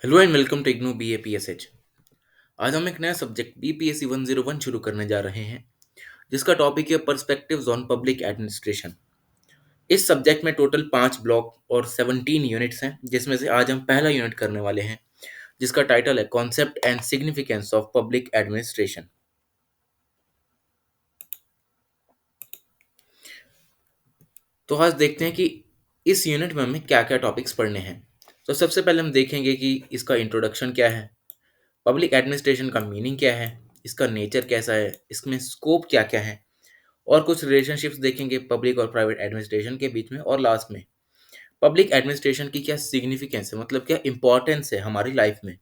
Hello and welcome to IGNOU BAPSH। आज हम एक नया सब्जेक्ट BPSC 101 शुरू करने जा रहे हैं, जिसका टॉपिक है पर्सपेक्टिव्स ऑन पब्लिक एडमिनिस्ट्रेशन। इस सब्जेक्ट में टोटल 5 ब्लॉक और 17 यूनिट्स हैं, जिसमें से आज हम पहला यूनिट करने वाले हैं, जिसका टाइटल है concept and significance of public administration. तो आज देखते हैं कि इस यूनिट में हमें क्या क्या टॉपिक्स पढ़ने हैं। तो सबसे पहले हम देखेंगे कि इसका इंट्रोडक्शन क्या है, पब्लिक एडमिनिस्ट्रेशन का मीनिंग क्या है, इसका नेचर कैसा है, इसमें स्कोप क्या क्या है, और कुछ रिलेशनशिप्स देखेंगे पब्लिक और प्राइवेट एडमिनिस्ट्रेशन के बीच में, और लास्ट में पब्लिक एडमिनिस्ट्रेशन की क्या सिग्निफिकेंस है, मतलब क्या इंपॉर्टेंस है हमारी लाइफ में।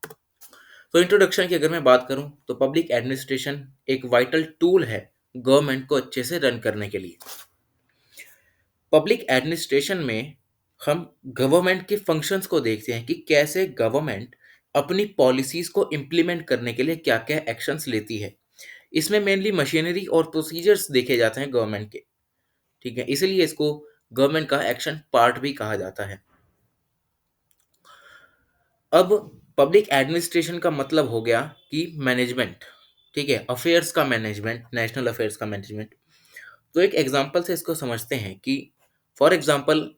तो इंट्रोडक्शन की अगर मैं बात करूं तो पब्लिक एडमिनिस्ट्रेशन एक वाइटल टूल है गवर्नमेंट को अच्छे से रन करने के लिए। पब्लिक एडमिनिस्ट्रेशन में हम गवर्नमेंट के फंक्शंस को देखते हैं कि कैसे गवर्नमेंट अपनी पॉलिसीज को इम्प्लीमेंट करने के लिए क्या क्या एक्शंस लेती है। इसमें मेनली मशीनरी और प्रोसीजर्स देखे जाते हैं गवर्नमेंट के। ठीक है, इसीलिए इसको गवर्नमेंट का एक्शन पार्ट भी कहा जाता है। अब पब्लिक एडमिनिस्ट्रेशन का मतलब हो गया कि मैनेजमेंट। ठीक है, अफेयर्स का मैनेजमेंट, नेशनल अफेयर्स का मैनेजमेंट। तो एक एग्जांपल से इसको समझते हैं कि फॉर एग्जांपल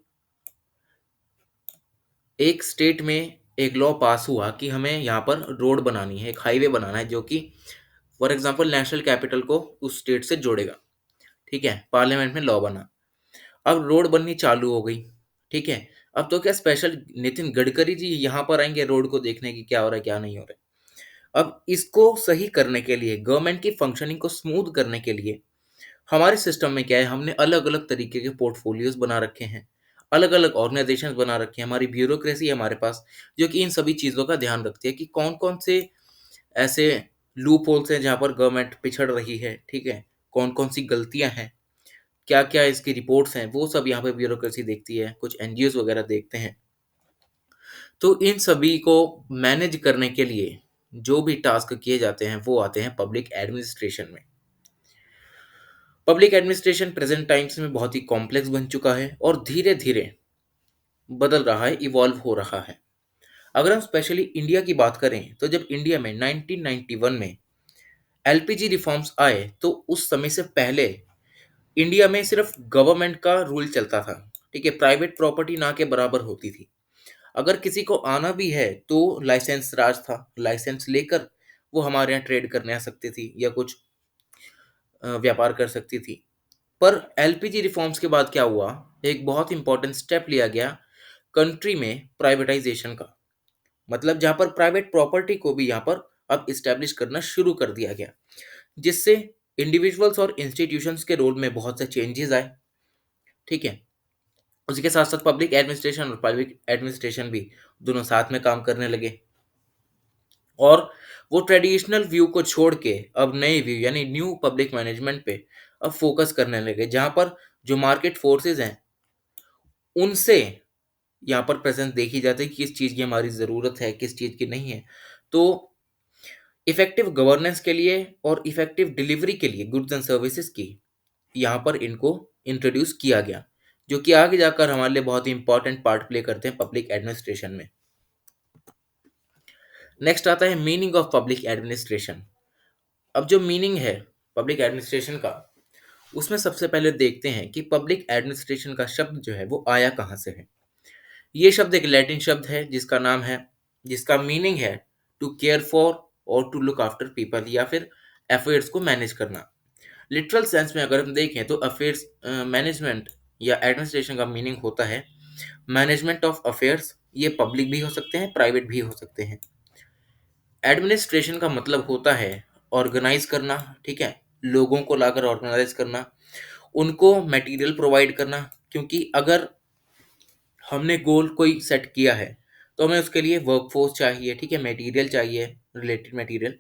एक स्टेट में एक लॉ पास हुआ कि हमें यहाँ पर रोड बनानी है, एक हाईवे बनाना है जो कि फॉर एग्जांपल नेशनल कैपिटल को उस स्टेट से जोड़ेगा। ठीक है, पार्लियामेंट में लॉ बना, अब रोड बननी चालू हो गई। ठीक है, अब तो क्या स्पेशल नितिन गडकरी जी यहाँ पर आएंगे रोड को देखने की क्या हो रहा है क्या नहीं हो रहा है। अब इसको सही करने के लिए, गवर्नमेंट की फंक्शनिंग को स्मूथ करने के लिए हमारे सिस्टम में क्या है, हमने अलग अलग तरीके के पोर्टफोलियोज बना रखे हैं, अलग अलग ऑर्गेनाइजेशंस बना रखे हैं, हमारी ब्यूरोक्रेसी है हमारे पास, जो कि इन सभी चीज़ों का ध्यान रखती है कि कौन कौन से ऐसे लूप होल्स हैं जहाँ पर गवर्नमेंट पिछड़ रही है। ठीक है, कौन कौन सी गलतियां हैं, क्या क्या इसकी रिपोर्ट्स हैं, वो सब यहाँ पे ब्यूरोक्रेसी देखती है, कुछ एनजीओ वगैरह देखते हैं। तो इन सभी को मैनेज करने के लिए जो भी टास्क किए जाते हैं वो आते हैं पब्लिक एडमिनिस्ट्रेशन में। पब्लिक एडमिनिस्ट्रेशन प्रेजेंट टाइम्स में बहुत ही कॉम्प्लेक्स बन चुका है और धीरे धीरे बदल रहा है, इवॉल्व हो रहा है। अगर हम स्पेशली इंडिया की बात करें तो जब इंडिया में 1991 में एलपीजी रिफॉर्म्स आए तो उस समय से पहले इंडिया में सिर्फ गवर्नमेंट का रूल चलता था। ठीक है, प्राइवेट प्रॉपर्टी ना के बराबर होती थी। अगर किसी को आना भी है तो लाइसेंस राज था, लाइसेंस लेकर वो हमारे यहाँ ट्रेड करने आ सकती थी या कुछ व्यापार कर सकती थी। पर एलपीजी रिफॉर्म्स के बाद क्या हुआ, एक बहुत इंपॉर्टेंट स्टेप लिया गया कंट्री में प्राइवेटाइजेशन का। मतलब जहाँ पर प्राइवेट प्रॉपर्टी को भी यहाँ पर अब इस्टेब्लिश करना शुरू कर दिया गया, जिससे इंडिविजुअल्स और इंस्टीट्यूशंस के रोल में बहुत से चेंजेस आए। ठीक है, उसके साथ साथ पब्लिक एडमिनिस्ट्रेशन और प्राइवेट एडमिनिस्ट्रेशन भी दोनों साथ में काम करने लगे, और वो ट्रेडिशनल व्यू को छोड़ के अब नए व्यू यानी न्यू पब्लिक मैनेजमेंट पे अब फोकस करने लगे, जहाँ पर जो मार्केट फोर्सेस हैं उनसे यहाँ पर प्रेजेंस देखी जाती है कि किस चीज़ की हमारी ज़रूरत है, किस चीज़ की नहीं है। तो इफेक्टिव गवर्नेंस के लिए और इफेक्टिव डिलीवरी के लिए गुड्स एंड सर्विसेज की यहाँ पर इनको इंट्रोड्यूस किया गया, जो कि आगे जाकर हमारे लिए बहुत ही इंपॉर्टेंट पार्ट प्ले करते हैं पब्लिक एडमिनिस्ट्रेशन में। नेक्स्ट आता है मीनिंग ऑफ पब्लिक एडमिनिस्ट्रेशन। अब जो मीनिंग है पब्लिक एडमिनिस्ट्रेशन का, उसमें सबसे पहले देखते हैं कि पब्लिक एडमिनिस्ट्रेशन का शब्द जो है वो आया कहाँ से है। ये शब्द एक लैटिन शब्द है जिसका नाम है, जिसका मीनिंग है टू केयर फॉर और टू लुक आफ्टर पीपल, या फिर अफेयर्स को मैनेज करना। लिटरल सेंस में अगर हम देखें तो अफेयर्स मैनेजमेंट या एडमिनिस्ट्रेशन का मीनिंग होता है मैनेजमेंट ऑफ अफेयर्स। ये पब्लिक भी हो सकते हैं, प्राइवेट भी हो सकते हैं। एडमिनिस्ट्रेशन का मतलब होता है ऑर्गेनाइज करना। ठीक है, लोगों को लाकर ऑर्गेनाइज करना, उनको मटेरियल प्रोवाइड करना, क्योंकि अगर हमने गोल कोई सेट किया है तो हमें उसके लिए वर्कफोर्स चाहिए। ठीक है, मटेरियल चाहिए, रिलेटेड मटेरियल,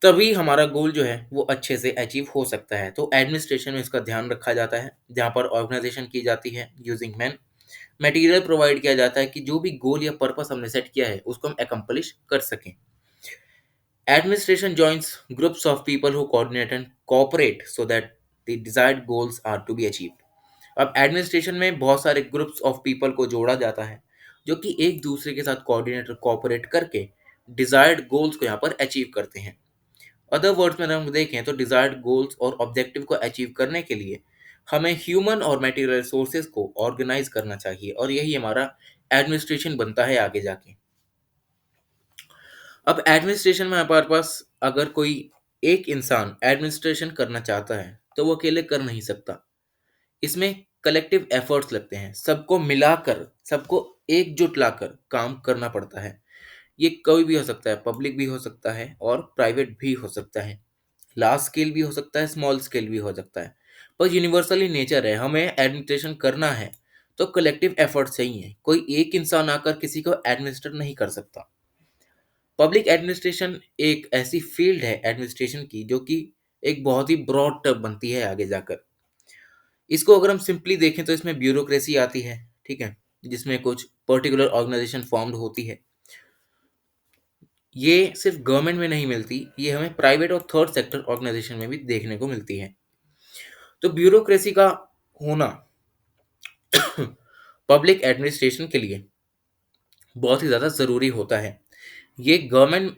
तभी हमारा गोल जो है वो अच्छे से अचीव हो सकता है। तो एडमिनिस्ट्रेशन में इसका ध्यान रखा जाता है, जहाँ पर ऑर्गेनाइजेशन की जाती है यूजिंग मैन, मटेरियल प्रोवाइड किया जाता है कि जो भी गोल या पर्पस हमने सेट किया है उसको हम अकम्प्लिश कर सकें। Administration joins groups of people who coordinate and cooperate so that the desired goals are to be achieved. अब एडमिनिस्ट्रेशन में बहुत सारे ग्रुप्स ऑफ पीपल को जोड़ा जाता है जो कि एक दूसरे के साथ कोऑर्डिनेट और कोऑपरेट करके डिजायर्ड गोल्स को यहाँ पर अचीव करते हैं। अदर वर्ड्स में अगर हम देखें तो डिजायर्ड गोल्स और ऑब्जेक्टिव को अचीव करने के लिए हमें ह्यूमन और मटेरियल रिसोर्सेज को ऑर्गेनाइज करना चाहिए, और यही हमारा एडमिनिस्ट्रेशन बनता है आगे जाके। अब एडमिनिस्ट्रेशन में हमारे पास अगर कोई एक इंसान एडमिनिस्ट्रेशन करना चाहता है तो वो अकेले कर नहीं सकता। इसमें कलेक्टिव एफर्ट्स लगते हैं, सबको मिलाकर, सबको एकजुट लाकर काम करना पड़ता है। ये कोई भी हो सकता है, पब्लिक भी हो सकता है और प्राइवेट भी हो सकता है, लार्ज स्केल भी हो सकता है, स्मॉल स्केल भी हो सकता है। पर यूनिवर्सली नेचर है, हमें एडमिनिस्ट्रेशन करना है तो कलेक्टिव एफर्ट चाहिए। कोई एक इंसान आकर किसी को एडमिनिस्ट्रेट नहीं कर सकता। पब्लिक एडमिनिस्ट्रेशन एक ऐसी फील्ड है एडमिनिस्ट्रेशन की जो कि एक बहुत ही ब्रॉड टर्म बनती है आगे जाकर। इसको अगर हम सिंपली देखें तो इसमें ब्यूरोक्रेसी आती है, ठीक है, जिसमें कुछ पर्टिकुलर ऑर्गेनाइजेशन फॉर्म्ड होती है। ये सिर्फ गवर्नमेंट में नहीं मिलती, ये हमें प्राइवेट और थर्ड सेक्टर ऑर्गेनाइजेशन में भी देखने को मिलती है। तो ब्यूरोक्रेसी का होना पब्लिक एडमिनिस्ट्रेशन के लिए बहुत ही ज़्यादा ज़रूरी होता है। ये गवर्नमेंट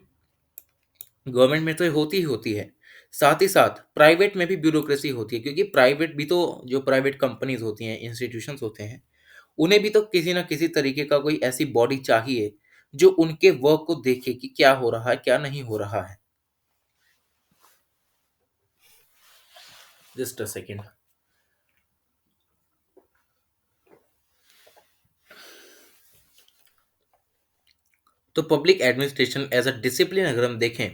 गवर्नमेंट में तो होती ही होती है, साथ ही साथ प्राइवेट में भी ब्यूरोक्रेसी होती है, क्योंकि प्राइवेट भी तो, जो प्राइवेट कंपनीज होती हैं, इंस्टीट्यूशंस होते हैं, उन्हें भी तो किसी ना किसी तरीके का कोई ऐसी बॉडी चाहिए जो उनके वर्क को देखे कि क्या हो रहा है क्या नहीं हो रहा है। Just a second. तो public administration as a discipline अगर हम देखें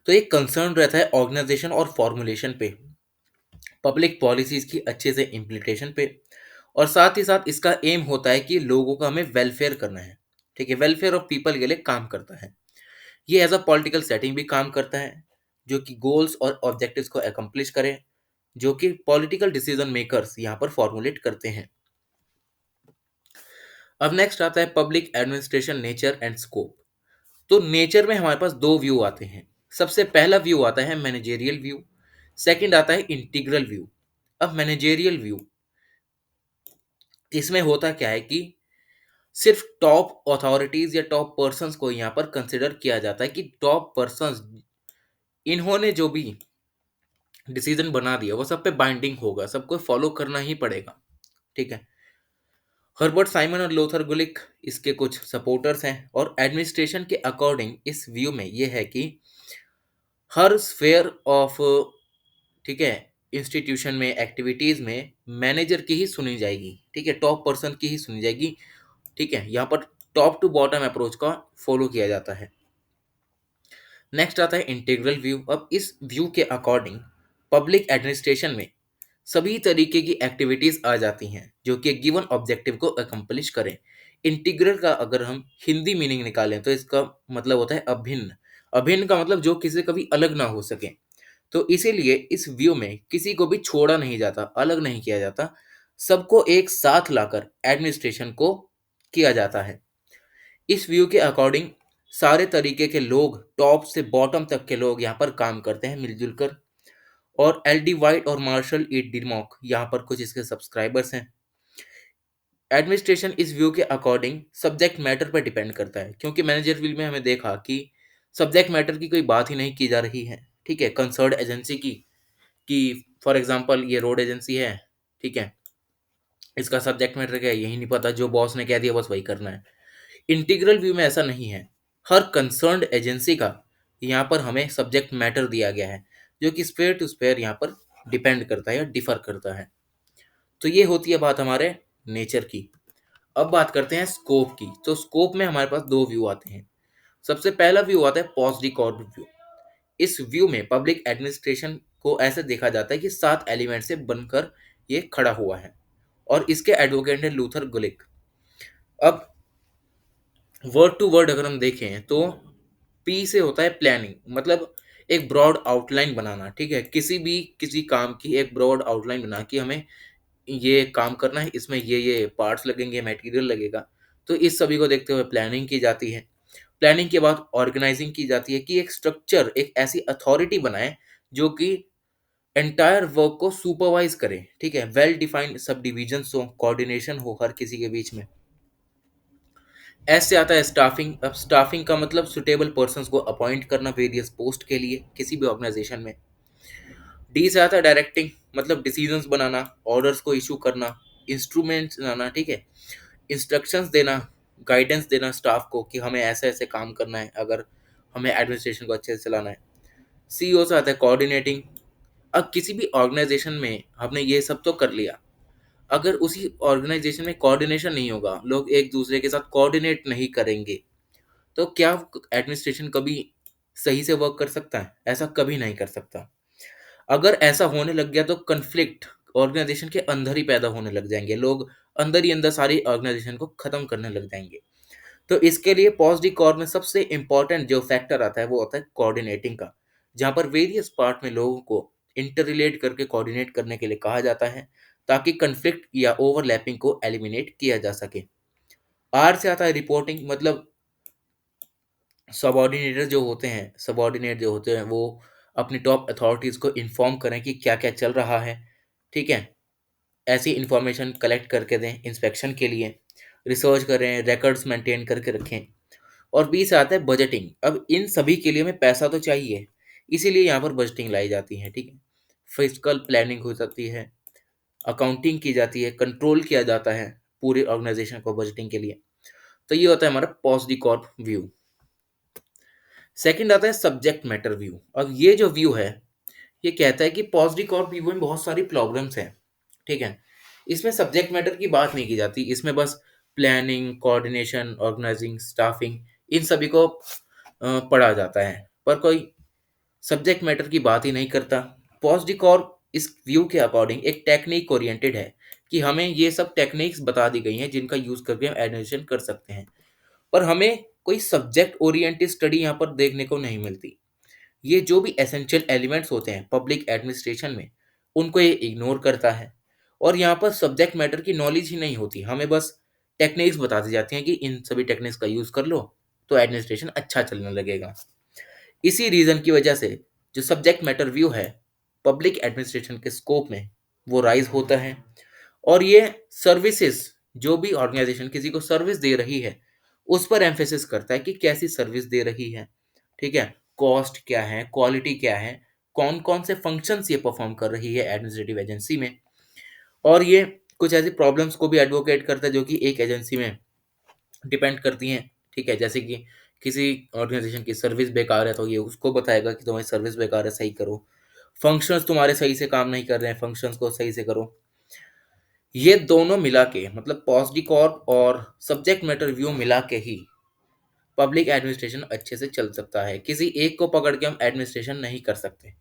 तो एक कंसर्न रहता है ऑर्गेनाइजेशन और फॉर्मुलेशन पे, पब्लिक पॉलिसीज की अच्छे से इम्प्लीमेंटेशन पे, और साथ ही साथ इसका एम होता है कि लोगों का हमें वेलफेयर करना है। ठीक है, वेलफेयर ऑफ पीपल के लिए काम करता है। ये एज अ पॉलिटिकल सेटिंग भी काम करता है, जो कि गोल्स और ऑब्जेक्टिव्स को अकम्प्लिश करे, जो कि पॉलिटिकल डिसीजन मेकर्स यहाँ पर फॉर्मुलेट करते हैं। अब नेक्स्ट आता है public administration nature and scope. तो नेचर में हमारे पास दो व्यू आते हैं। सबसे पहला व्यू आता है मैनेजेरियल व्यू, सेकंड आता है इंटीग्रल व्यू। अब मैनेजेरियल व्यू, इसमें होता क्या है कि सिर्फ टॉप अथॉरिटीज या टॉप पर्संस को यहाँ पर कंसिडर किया जाता है कि टॉप पर्संस, इन्होंने जो भी डिसीजन बना दिया वो सब पे बाइंडिंग होगा, सबको फॉलो करना ही पड़ेगा। ठीक है, हर्बर्ट साइमन और लोथर गुलिक इसके कुछ सपोर्टर्स हैं, और एडमिनिस्ट्रेशन के अकॉर्डिंग इस व्यू में ये है कि हर स्फेयर ऑफ, ठीक है, इंस्टीट्यूशन में, एक्टिविटीज में मैनेजर की ही सुनी जाएगी। ठीक है, टॉप पर्सन की ही सुनी जाएगी। ठीक है, यहाँ पर टॉप टू बॉटम अप्रोच का फॉलो किया जाता है। नेक्स्ट आता है इंटीग्रल व्यू। अब इस व्यू के अकॉर्डिंग पब्लिक एडमिनिस्ट्रेशन में सभी तरीके की एक्टिविटीज आ जाती हैं जो कि एक गिवन ऑब्जेक्टिव को अकम्प्लिश करें। इंटीग्रल का अगर हम हिंदी मीनिंग निकालें तो इसका मतलब होता है अभिन्न। अभिन्न का मतलब जो किसी से कभी अलग ना हो सके। तो इसीलिए इस व्यू में किसी को भी छोड़ा नहीं जाता, अलग नहीं किया जाता, सबको एक साथ लाकर एडमिनिस्ट्रेशन को किया जाता है। इस व्यू के अकॉर्डिंग सारे तरीके के लोग, टॉप से बॉटम तक के लोग यहाँ पर काम करते हैं मिलजुल कर। और एल डी वाइट और मार्शल ई डिमॉक यहाँ पर कुछ इसके सब्सक्राइबर्स हैं। एडमिनिस्ट्रेशन इस व्यू के अकॉर्डिंग सब्जेक्ट मैटर पर डिपेंड करता है, क्योंकि मैनेजर व्यू में हमें देखा कि सब्जेक्ट मैटर की कोई बात ही नहीं की जा रही है। ठीक है, कंसर्न एजेंसी की, कि फॉर एग्जांपल ये रोड एजेंसी है, ठीक है, इसका सब्जेक्ट मैटर क्या है यही नहीं पता, जो बॉस ने कह दिया बस वही करना है। इंटीग्रल व्यू में ऐसा नहीं है, हर कंसर्न्ड एजेंसी का यहाँ पर हमें सब्जेक्ट मैटर दिया गया है, जो कि स्पेयर टू स्पेयर यहाँ पर डिपेंड करता है या डिफर करता है। तो ये होती है बात हमारे नेचर की। अब बात करते हैं स्कोप की। तो स्कोप में हमारे पास दो व्यू आते हैं। सबसे पहला व्यू आता है पॉजिटिव कॉर्ड व्यू। इस व्यू में पब्लिक एडमिनिस्ट्रेशन को ऐसे देखा जाता है कि 7 एलिमेंट से बनकर ये खड़ा हुआ है, और इसके एडवोकेट है लूथर गुलिक। अब वर्ड टू वर्ड अगर हम देखें तो पी से होता है प्लानिंग, मतलब एक ब्रॉड आउटलाइन बनाना। ठीक है, किसी काम की एक ब्रॉड आउटलाइन बना के हमें ये काम करना है, इसमें ये पार्ट्स लगेंगे, मटेरियल लगेगा। तो इस सभी को देखते हुए प्लानिंग की जाती है। प्लानिंग के बाद ऑर्गेनाइजिंग की जाती है कि एक स्ट्रक्चर, एक ऐसी अथॉरिटी बनाए जो कि एंटायर वर्क को सुपरवाइज करे। ठीक है, वेल डिफाइंड सब डिविजन हो, कोऑर्डिनेशन हो हर किसी के बीच में। एस से आता है स्टाफिंग। अब स्टाफिंग का मतलब सुटेबल पर्सन्स को अपॉइंट करना वेरियस पोस्ट के लिए किसी भी ऑर्गेनाइजेशन में। डी से आता है डायरेक्टिंग, मतलब डिसीजंस बनाना, ऑर्डर्स को इशू करना, इंस्ट्रूमेंट्स बनाना, ठीक है, इंस्ट्रक्शंस देना, गाइडेंस देना स्टाफ को कि हमें ऐसे ऐसे काम करना है अगर हमें एडमिनिस्ट्रेशन को अच्छे से चलाना है। सीईओ से आता है कोऑर्डिनेटिंग। अब किसी भी ऑर्गेनाइजेशन में हमने ये सब तो कर लिया, अगर उसी ऑर्गेनाइजेशन में कोऑर्डिनेशन नहीं होगा, लोग एक दूसरे के साथ कोऑर्डिनेट नहीं करेंगे, तो क्या एडमिनिस्ट्रेशन कभी सही से वर्क कर सकता है? ऐसा कभी नहीं कर सकता। अगर ऐसा होने लग गया तो कन्फ्लिक्ट ऑर्गेनाइजेशन के अंदर ही पैदा होने लग जाएंगे, लोग अंदर ही अंदर सारी ऑर्गेनाइजेशन को खत्म करने लग जाएंगे। तो इसके लिए पॉजिटिव कॉर्प में सबसे इंपॉर्टेंट जो फैक्टर आता है वो होता है कोऑर्डिनेटिंग का, जहाँ पर वेरियस पार्ट में लोगों को इंटर रिलेट करके कोऑर्डिनेट करने के लिए कहा जाता है ताकि कन्फ्लिक्ट या ओवरलैपिंग को एलिमिनेट किया जा सके। आर से आता है रिपोर्टिंग, मतलब सबऑर्डिनेट जो होते हैं वो अपनी टॉप अथॉरिटीज को इन्फॉर्म करें कि क्या क्या चल रहा है, ठीक है, ऐसी इंफॉर्मेशन कलेक्ट करके दें इंस्पेक्शन के लिए, रिसर्च करें, रिकॉर्ड्स मेंटेन करके रखें। और बी से आता है बजटिंग। अब इन सभी के लिए हमें पैसा तो चाहिए, इसीलिए यहाँ पर बजटिंग लाई जाती है, ठीक है, फिजिकल प्लानिंग हो जाती है, अकाउंटिंग की जाती है, कंट्रोल किया जाता है पूरी ऑर्गेनाइजेशन को बजटिंग के लिए। तो ये होता है हमारा पॉजिटिव कॉर्प व्यू। सेकंड आता है सब्जेक्ट मैटर व्यू। अब ये जो व्यू है ये कहता है कि पॉजिटिव कॉर्प व्यू में बहुत सारी प्रॉब्लम्स हैं, ठीक है, इसमें सब्जेक्ट मैटर की बात नहीं की जाती, इसमें बस प्लानिंग, कोऑर्डिनेशन, ऑर्गेनाइजिंग, स्टाफिंग, इन सभी को पढ़ा जाता है, पर कोई सब्जेक्ट मैटर की बात ही नहीं करता। पॉजिटिव कॉर्प इस व्यू के अकॉर्डिंग एक टेक्निक ओरिएंटेड है कि हमें ये सब टेक्निक्स बता दी गई हैं जिनका यूज़ करके हम एडमिशन कर सकते हैं, पर हमें कोई सब्जेक्ट ओरिएंटेड स्टडी यहाँ पर देखने को नहीं मिलती। ये जो भी एसेंशियल एलिमेंट्स होते हैं पब्लिक एडमिनिस्ट्रेशन में उनको ये इग्नोर करता है, और यहाँ पर सब्जेक्ट मैटर की नॉलेज ही नहीं होती, हमें बस टेक्निक्स बता दी जाती हैं कि इन सभी टेक्निक्स का यूज़ कर लो तो एडमिनिस्ट्रेशन अच्छा चलने लगेगा। इसी रीज़न की वजह से जो सब्जेक्ट मैटर व्यू है पब्लिक एडमिनिस्ट्रेशन के स्कोप में वो राइज होता है, और ये सर्विसेज, जो भी ऑर्गेनाइजेशन किसी को सर्विस दे रही है उस पर एम्फेसिस करता है कि कैसी सर्विस दे रही है, ठीक है, कॉस्ट क्या है, क्वालिटी क्या है, कौन कौन से फंक्शंस ये परफॉर्म कर रही है एडमिनिस्ट्रेटिव एजेंसी में। और ये कुछ ऐसी प्रॉब्लम्स को भी एडवोकेट करता है जो कि एक एजेंसी में डिपेंड करती हैं, ठीक है, जैसे कि किसी ऑर्गेनाइजेशन की सर्विस बेकार है तो ये उसको बताएगा कि तुम्हारी सर्विस बेकार है, सही करो, फंक्शंस तुम्हारे सही से काम नहीं कर रहे हैं, फंक्शंस को सही से करो। ये दोनों मिला के, मतलब पॉजिटिव कॉर्प और सब्जेक्ट मैटर व्यू मिला के ही पब्लिक एडमिनिस्ट्रेशन अच्छे से चल सकता है, किसी एक को पकड़ के हम एडमिनिस्ट्रेशन नहीं कर सकते।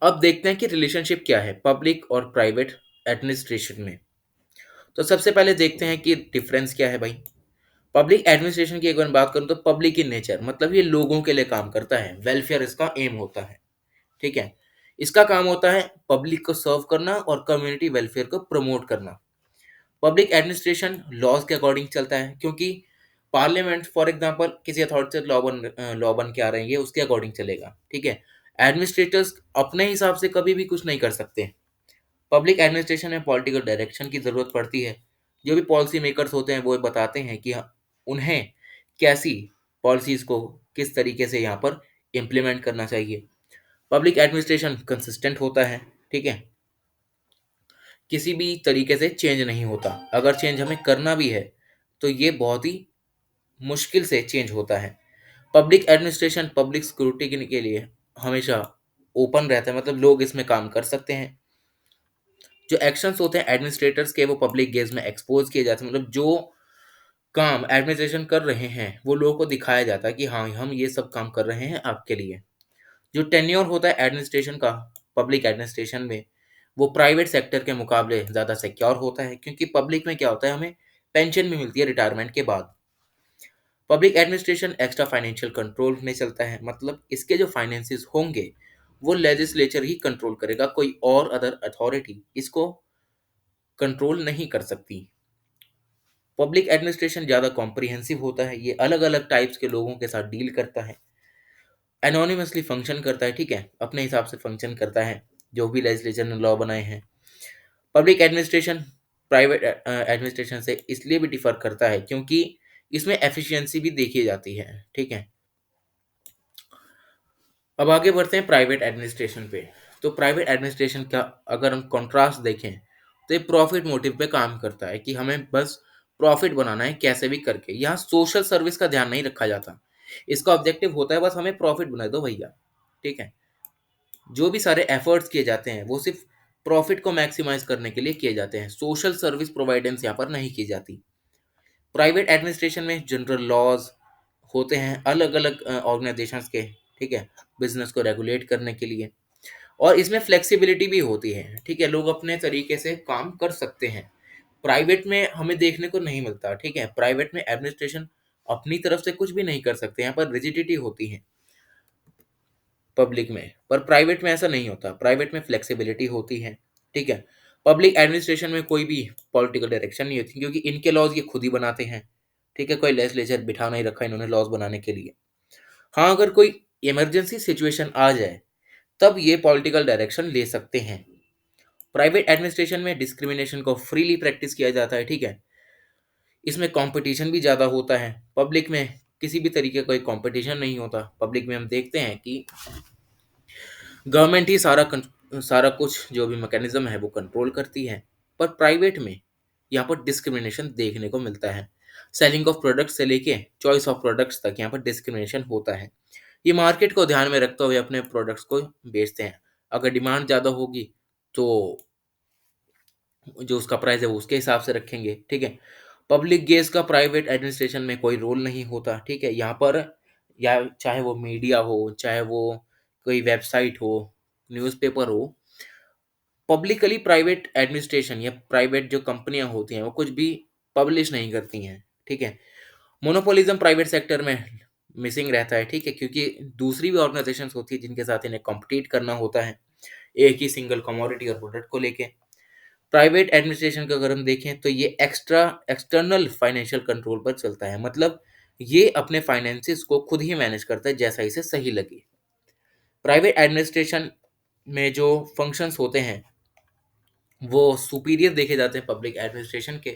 अब देखते हैं कि रिलेशनशिप क्या है पब्लिक और प्राइवेट एडमिनिस्ट्रेशन में। तो सबसे पहले देखते हैं कि डिफरेंस क्या है भाई। पब्लिक एडमिनिस्ट्रेशन की एक बार बात करूं तो पब्लिक इन नेचर, मतलब ये लोगों के लिए काम करता है, वेलफेयर इसका एम होता है, ठीक है, इसका काम होता है पब्लिक को सर्व करना और कम्युनिटी वेलफेयर को प्रमोट करना। पब्लिक एडमिनिस्ट्रेशन लॉज के अकॉर्डिंग चलता है, क्योंकि पार्लियामेंट फॉर एग्जांपल किसी अथॉरिटी से लॉ बन के आ रहे हैं ये उसके अकॉर्डिंग चलेगा, ठीक है, एडमिनिस्ट्रेटर्स अपने हिसाब से कभी भी कुछ नहीं कर सकते। पब्लिक एडमिनिस्ट्रेशन में पॉलिटिकल डायरेक्शन की ज़रूरत पड़ती है, जो भी पॉलिसी मेकर्स होते हैं वो बताते हैं कि उन्हें कैसी पॉलिसीज़ को किस तरीके से यहाँ पर इम्प्लीमेंट करना चाहिए। पब्लिक एडमिनिस्ट्रेशन कंसिस्टेंट होता है, ठीक है, किसी भी तरीके से चेंज नहीं होता, अगर चेंज हमें करना भी है तो ये बहुत ही मुश्किल से चेंज होता है। पब्लिक एडमिनिस्ट्रेशन पब्लिक सिक्योरिटी के लिए हमेशा ओपन रहता है, मतलब लोग इसमें काम कर सकते हैं। जो एक्शंस होते हैं एडमिनिस्ट्रेटर्स के वो पब्लिक गेज में एक्सपोज किए जाते हैं, मतलब जो काम एडमिनिस्ट्रेशन कर रहे हैं वो लोगों को दिखाया जाता है कि हाँ हम ये सब काम कर रहे हैं आपके लिए। जो टेन्योर होता है एडमिनिस्ट्रेशन का पब्लिक एडमिनिस्ट्रेशन में वो प्राइवेट सेक्टर के मुकाबले ज़्यादा सिक्योर होता है, क्योंकि पब्लिक में क्या होता है हमें पेंशन भी मिलती है रिटायरमेंट के बाद। Public administration extra financial control में चलता है, मतलब इसके जो फाइनेंसिस होंगे वो लेजिस्लेचर ही कंट्रोल करेगा, कोई और अदर अथॉरिटी इसको कंट्रोल नहीं कर सकती। पब्लिक एडमिनिस्ट्रेशन ज़्यादा कॉम्प्रिहेंसिव होता है, ये अलग अलग टाइप्स के लोगों के साथ डील करता है, एनोनिमसली फंक्शन करता है, ठीक है, अपने हिसाब से फंक्शन करता है जो भी लेजिस्लेचर ने लॉ बनाए हैं। पब्लिक एडमिनिस्ट्रेशन प्राइवेट एडमिनिस्ट्रेशन से इसलिए भी डिफर करता है क्योंकि इसमें एफिशिएंसी भी देखी जाती है। ठीक है, अब आगे बढ़ते हैं प्राइवेट एडमिनिस्ट्रेशन पे। तो प्राइवेट एडमिनिस्ट्रेशन का अगर हम कंट्रास्ट देखें तो ये प्रॉफिट मोटिव पे काम करता है कि हमें बस प्रॉफिट बनाना है कैसे भी करके। यहाँ सोशल सर्विस का ध्यान नहीं रखा जाता। इसका ऑब्जेक्टिव होता है बस हमें प्रॉफिट बना दो भैया। ठीक है, जो भी सारे एफर्ट्स किए जाते हैं वो सिर्फ प्रॉफिट को मैक्सिमाइज करने के लिए किए जाते हैं। सोशल सर्विस प्रोवाइडेंस यहाँ पर नहीं की जाती। प्राइवेट एडमिनिस्ट्रेशन में जनरल लॉज होते हैं अलग अलग ऑर्गेनाइजेशंस के। ठीक है, बिजनेस को रेगुलेट करने के लिए, और इसमें फ्लेक्सिबिलिटी भी होती है। ठीक है, लोग अपने तरीके से काम कर सकते हैं। प्राइवेट में हमें देखने को नहीं मिलता। ठीक है, प्राइवेट में एडमिनिस्ट्रेशन अपनी तरफ से कुछ भी नहीं कर सकते, यहाँ पर रिजिडिटी होती है पब्लिक में, पर प्राइवेट में ऐसा नहीं होता। प्राइवेट में फ्लेक्सिबिलिटी होती है। ठीक है, पब्लिक एडमिनिस्ट्रेशन में कोई भी पॉलिटिकल डायरेक्शन नहीं होती क्योंकि इनके लॉज ये खुद ही बनाते हैं। ठीक है, कोई लेजिस्लेचर बिठा नहीं रखा इन्होंने लॉज बनाने के लिए। हाँ, अगर कोई इमरजेंसी सिचुएशन आ जाए तब ये पॉलिटिकल डायरेक्शन ले सकते हैं। प्राइवेट एडमिनिस्ट्रेशन में डिस्क्रिमिनेशन को फ्रीली प्रैक्टिस किया जाता है। ठीक है, इसमें कंपटीशन भी ज़्यादा होता है। पब्लिक में किसी भी तरीके का कोई कंपटीशन नहीं होता। पब्लिक में हम देखते हैं कि गवर्नमेंट ही सारा कुछ जो भी मैकेनिज्म है वो कंट्रोल करती है। पर प्राइवेट में यहाँ पर डिस्क्रिमिनेशन देखने को मिलता है। सेलिंग ऑफ प्रोडक्ट्स से लेके चॉइस ऑफ प्रोडक्ट्स तक यहाँ पर डिस्क्रिमिनेशन होता है। ये मार्केट को ध्यान में रखते हुए अपने प्रोडक्ट्स को बेचते हैं। अगर डिमांड ज़्यादा होगी तो जो उसका प्राइस है वो उसके हिसाब से रखेंगे। ठीक है, पब्लिक गेज का प्राइवेट एडमिनिस्ट्रेशन में कोई रोल नहीं होता। ठीक है, यहाँ पर या चाहे वो मीडिया हो, चाहे वो कोई वेबसाइट हो, न्यूज़पेपर हो, पब्लिकली प्राइवेट एडमिनिस्ट्रेशन या प्राइवेट जो कंपनियां होती हैं वो कुछ भी पब्लिश नहीं करती हैं। ठीक है, मोनोपोलिज्म प्राइवेट सेक्टर में मिसिंग रहता है। ठीक है, क्योंकि दूसरी भी ऑर्गेनाइजेशंस होती है जिनके साथ इन्हें कॉम्पिटिट करना होता है एक ही सिंगल कमोडिटी और प्रोडक्ट को लेके। प्राइवेट एडमिनिस्ट्रेशन का अगर हम देखें तो ये एक्सटर्नल फाइनेंशियल कंट्रोल पर चलता है। मतलब ये अपने फाइनेंसिस को खुद ही मैनेज करता है जैसा इसे सही लगे। प्राइवेट एडमिनिस्ट्रेशन में जो फंक्शंस होते हैं वो सुपीरियर देखे जाते हैं पब्लिक एडमिनिस्ट्रेशन के,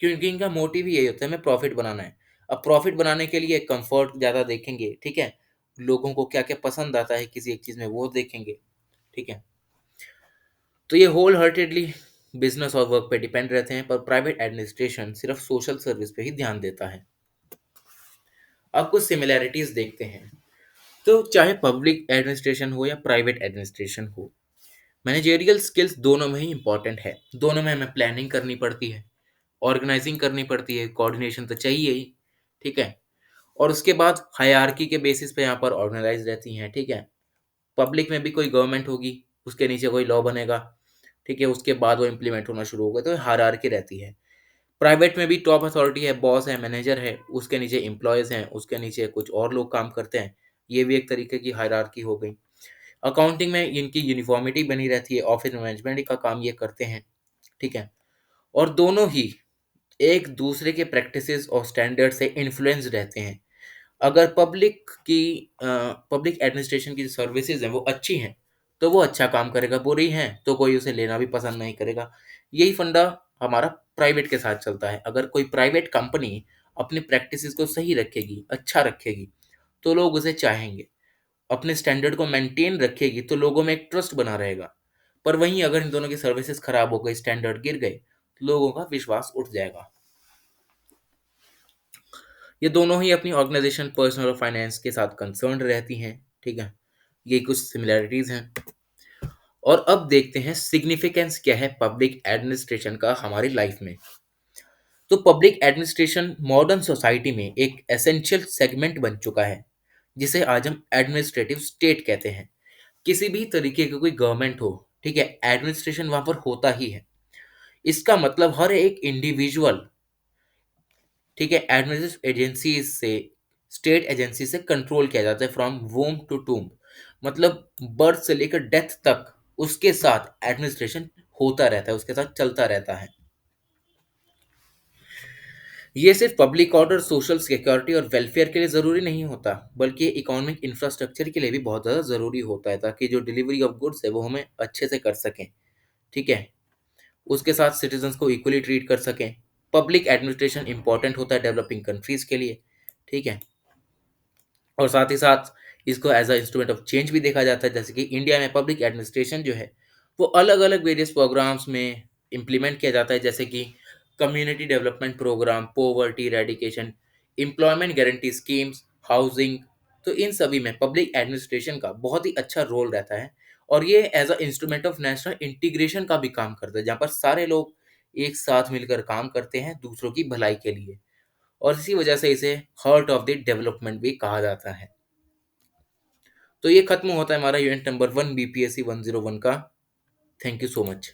क्योंकि इनका मोटिव ही यही होता है हमें प्रॉफिट बनाना है। अब प्रॉफिट बनाने के लिए कंफर्ट ज़्यादा देखेंगे। ठीक है, लोगों को क्या क्या पसंद आता है किसी एक चीज़ में वो देखेंगे। ठीक है, तो ये होल हार्टेडली बिजनेस और वर्क पे डिपेंड रहते हैं, पर प्राइवेट एडमिनिस्ट्रेशन सिर्फ सोशल सर्विस पे ही ध्यान देता है। अब कुछ सिमिलैरिटीज देखते हैं। तो चाहे पब्लिक एडमिनिस्ट्रेशन हो या प्राइवेट एडमिनिस्ट्रेशन हो, मैनेजेरियल स्किल्स दोनों में ही इंपॉर्टेंट है। दोनों में हमें प्लानिंग करनी पड़ती है, ऑर्गेनाइजिंग करनी पड़ती है, कोऑर्डिनेशन तो चाहिए ही। ठीक है, और उसके बाद हायरार्की के बेसिस पे यहाँ पर ऑर्गेनाइज रहती हैं। ठीक है, पब्लिक में भी कोई गवर्नमेंट होगी, उसके नीचे कोई लॉ बनेगा। ठीक है, उसके बाद वो इम्प्लीमेंट होना शुरू होगा, तो हायरार्की रहती है। प्राइवेट में भी टॉप अथॉरिटी है, बॉस है, मैनेजर है, उसके नीचे एम्प्लॉयज़ हैं, उसके नीचे कुछ और लोग काम करते हैं। ये भी एक तरीके की हायरार्की हो गई। अकाउंटिंग में इनकी यूनिफॉर्मिटी बनी रहती है, ऑफिस मैनेजमेंट का काम ये करते हैं। ठीक है, और दोनों ही एक दूसरे के प्रैक्टिसेस और स्टैंडर्ड से इन्फ्लुएंस रहते हैं। अगर पब्लिक एडमिनिस्ट्रेशन की जो सर्विसेज हैं वो अच्छी हैं तो वो अच्छा काम करेगा, बुरी हैं तो कोई उसे लेना भी पसंद नहीं करेगा। यही फंडा हमारा प्राइवेट के साथ चलता है। अगर कोई प्राइवेट कंपनी अपनी प्रैक्टिसेस को सही रखेगी, अच्छा रखेगी, तो लोग उसे चाहेंगे। अपने स्टैंडर्ड को मेंटेन रखेगी तो लोगों में एक ट्रस्ट बना रहेगा। पर वहीं अगर इन दोनों की सर्विसेज खराब हो गई, स्टैंडर्ड गिर गए, तो लोगों का विश्वास उठ जाएगा। ये दोनों ही अपनी ऑर्गेनाइजेशन, पर्सनल और फाइनेंस के साथ कंसर्न रहती हैं। ठीक है, ये कुछ सिमिलैरिटीज हैं। और अब देखते हैं सिग्निफिकेंस क्या है पब्लिक एडमिनिस्ट्रेशन का हमारी लाइफ में। तो पब्लिक एडमिनिस्ट्रेशन मॉडर्न सोसाइटी में एक एसेंशियल सेगमेंट बन चुका है, जिसे आज हम एडमिनिस्ट्रेटिव स्टेट कहते हैं। किसी भी तरीके की कोई गवर्नमेंट हो, ठीक है, एडमिनिस्ट्रेशन वहां पर होता ही है। इसका मतलब हर एक इंडिविजुअल, ठीक है, एडमिनिस्ट्रेटिव एजेंसी से, स्टेट एजेंसी से कंट्रोल किया जाता है फ्रॉम वोम टू टूम। मतलब बर्थ से लेकर डेथ तक उसके साथ एडमिनिस्ट्रेशन होता रहता है, उसके साथ चलता रहता है। ये सिर्फ पब्लिक ऑर्डर, सोशल सिक्योरिटी और वेलफेयर के लिए ज़रूरी नहीं होता, बल्कि इकोनॉमिक इंफ्रास्ट्रक्चर के लिए भी बहुत ज़्यादा ज़रूरी होता है, ताकि जो डिलीवरी ऑफ गुड्स है वो हमें अच्छे से कर सकें। ठीक है, उसके साथ सिटीजन्स को इक्वली ट्रीट कर सकें। पब्लिक एडमिनिस्ट्रेशन इंपॉर्टेंट होता है डेवलपिंग कंट्रीज के लिए, ठीक है। और साथ ही साथ इसको as a instrument of change भी देखा जाता है, जैसे कि इंडिया में पब्लिक एडमिनिस्ट्रेशन जो है वो अलग अलग वेरियस प्रोग्राम्स में इम्प्लीमेंट किया जाता है, जैसे कि community development programme, poverty eradication, employment guarantee schemes, housing. तो इन सभी में पब्लिक एडमिनिस्ट्रेशन का बहुत ही अच्छा रोल रहता है, और ये as a instrument of national integration का भी काम करता है, जहाँ पर सारे लोग एक साथ मिलकर काम करते हैं दूसरों की भलाई के लिए, और इसी वजह से इसे हार्ट ऑफ द डेवलपमेंट भी कहा जाता है। तो ये खत्म होता है हमारा यूनिट नंबर 1 बीपीएससी 101 का। Thank you so much.